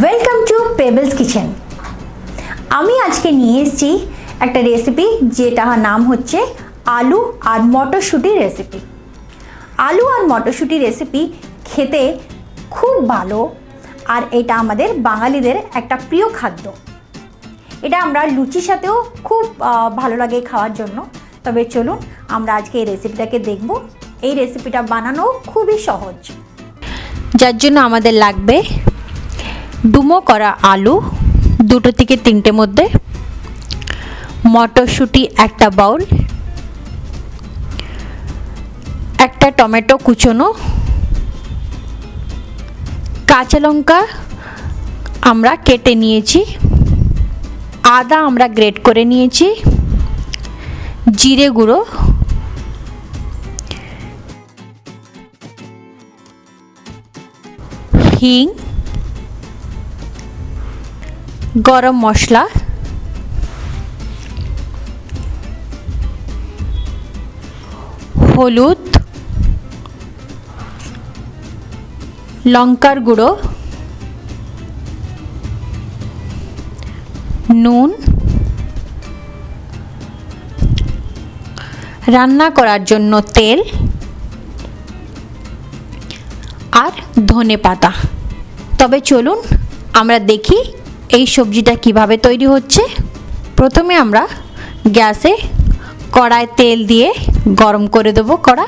Welcome to pebbles kitchen. আমি আজকে নিয়ে এসেছি একটা রেসিপি যেটার নাম হচ্ছে আলু আর মটরশুঁটির রেসিপি। আলু আর মটরশুঁটির রেসিপি খেতে খুব ভালো, আর এটা আমাদের বাঙালিদের একটা প্রিয় খাদ্য। এটা আমরা লুচির সাথেও খুব ভালো লাগে খাওয়ার জন্য। তবে চলুন আমরা আজকে এই রেসিপিটাকে দেখব। এই রেসিপিটা বানানো খুবই সহজ, যার জন্য আমাদের লাগবে ডুমো করা আলু 2 থেকে 3টে মধ্যে, মটরশুঁটি একটা বাউল, একটা টমেটো কুচোনো, কাঁচা লঙ্কা আমরা কেটে নিয়েছি, আদা আমরা গ্রেট করে নিয়েছি, জিরে গুঁড়ো, হিং, গরম মশলা, হলুদ, লঙ্কার গুঁড়ো, নুন, রান্না করার জন্য তেল আর ধনে পাতা। তবে চলুন আমরা দেখি এই সবজিটা কিভাবে তৈরি হচ্ছে। প্রথমে আমরা গ্যাসে কড়ায় তেল দিয়ে গরম করে দেব কড়া।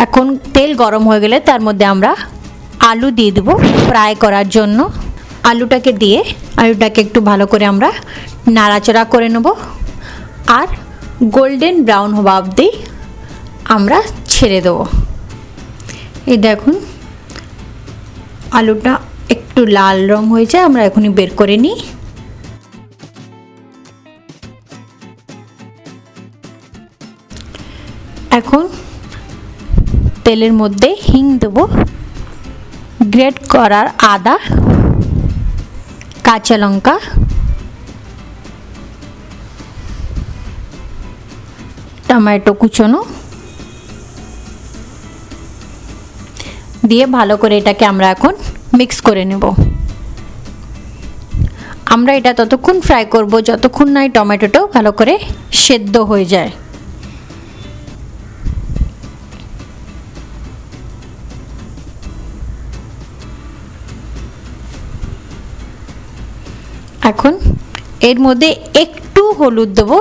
এখন তেল গরম হয়ে গেলে তার মধ্যে আমরা আলু দিয়ে দেব ফ্রাই করার জন্য। আলুটাকে দিয়ে আলুটাকে একটু ভালো করে আমরা নাড়াচাড়া করে নেব, আর গোল্ডেন ব্রাউন হওয়া অবধি আমরা ছেড়ে দেবো। এই দেখুন আলুটা একটু লাল রং হয়েছে, আমরা এখনই বের করে নিই। এখন তেলের মধ্যে হিং দেবো, গ্রেট করার আদা, কাঁচা লঙ্কা, টমেটো কুচোনো দিয়ে ভালো করে এটাকে আমরা এখন মিক্স করে নেব। আমরা এটা ততক্ষণ ফ্রাই করব যতক্ষণ না এই টমেটোটাও ভালো করে সেদ্ধ হয়ে যায়। এখন এর মধ্যে একটু হলুদ দেব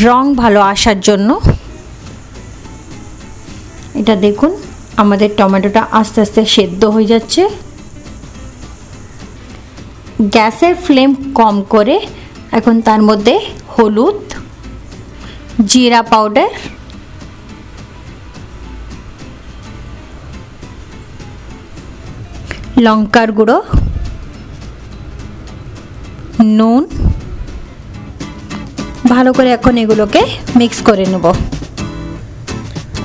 রং ভালো আসার জন্য। এটা দেখুন আমাদের টমেটোটা আস্তে আস্তে সেদ্ধ হয়ে যাচ্ছে। গ্যাসের ফ্লেম কম করে এখন তার মধ্যে হলুদ, জিরা পাউডার, লঙ্কার গুঁড়ো, নুন ভালো করে এখন এগুলোকে মিক্স করে নেব,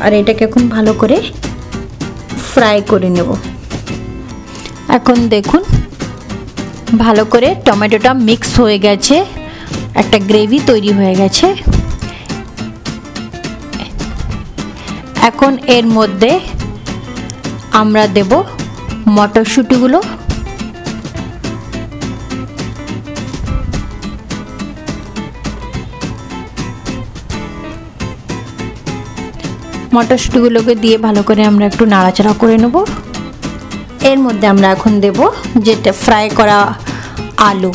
আর এটাকে এখন ভালো করে ফ্রাই করে নেব। এখন দেখুন ভালো করে টমেটোটা মিক্স হয়ে গেছে, একটা গ্রেভি তৈরি হয়ে গেছে। এখন এর মধ্যে আমরা দেব মটরশুঁটিগুলো, মটরশুঁটিগুলোকে দিয়ে ভালো করে আমরা একটু নাড়াচাড়া করে নেব। এর মধ্যে আমরা এখন দেব যেটা ফ্রাই করা আলু,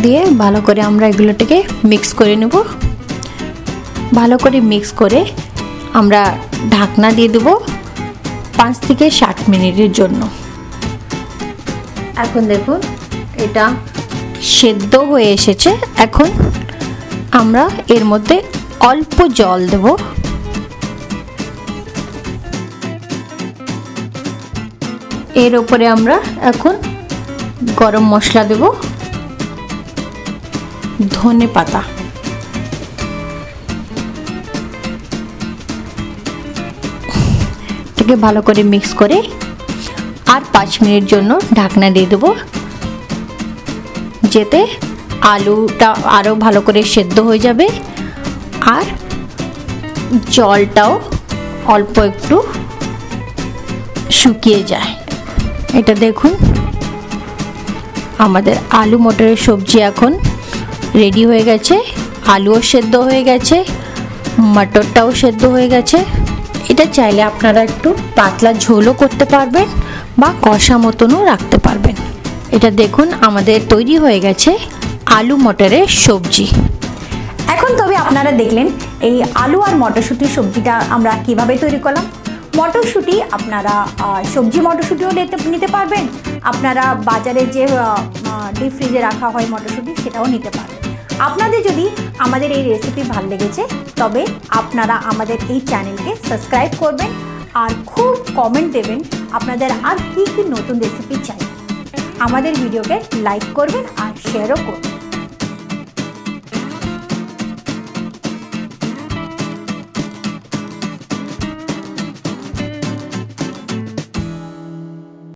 দিয়ে ভালো করে আমরা এগুলোটাকে মিক্স করে নেব। ভালো করে মিক্স করে আমরা ঢাকনা দিয়ে দেব 5 থেকে 7 মিনিটের জন্য। এখন দেখুন এটা সেদ্ধ হয়ে এসেছে। এখন আমরা এর মধ্যে অল্প জল দেব, এর উপরে আমরা এখন গরম মশলা দেব, ধনে পাতা, এটাকে ভালো করে মিক্স করে আর 5 মিনিট জন্য ঢাকনা দিয়ে দেব, যেতে আলুটা আরও ভালো করে সেদ্ধ হয়ে যাবে আর জলটাও অল্প একটু শুকিয়ে যায়। এটা দেখুন, আমাদের আলু মটরের সবজি এখন রেডি হয়ে গেছে। আলুও সেদ্ধ হয়ে গেছে, মটরটাও সেদ্ধ হয়ে গেছে। এটা চাইলে আপনারা একটু পাতলা ঝোলও করতে পারবেন বা কষা মতনও রাখতে পারবেন। এটা দেখুন, আমাদের তৈরি হয়ে গেছে আলু মটরের সবজি। এখন তবে আপনারা দেখলেন এই আলু আর মটরশুঁটির সবজিটা আমরা কিভাবে তৈরি করলাম। মটরশুঁটি আপনারা সবজি মটরশুঁটিও নিতে পারবেন, আপনারা বাজারে যে ডিপ ফ্রিজে রাখা হয় মটরশুঁটি সেটাও নিতে পারবেন। আপনাদের যদি আমাদের এই রেসিপি ভালো লেগেছে তবে আপনারা আমাদের এই চ্যানেলকে সাবস্ক্রাইব করবেন আর খুব কমেন্ট দেবেন আপনাদের আর কী কী নতুন রেসিপি চাই। আমাদের ভিডিওকে লাইক করবেন আর শেয়ারও করবেন।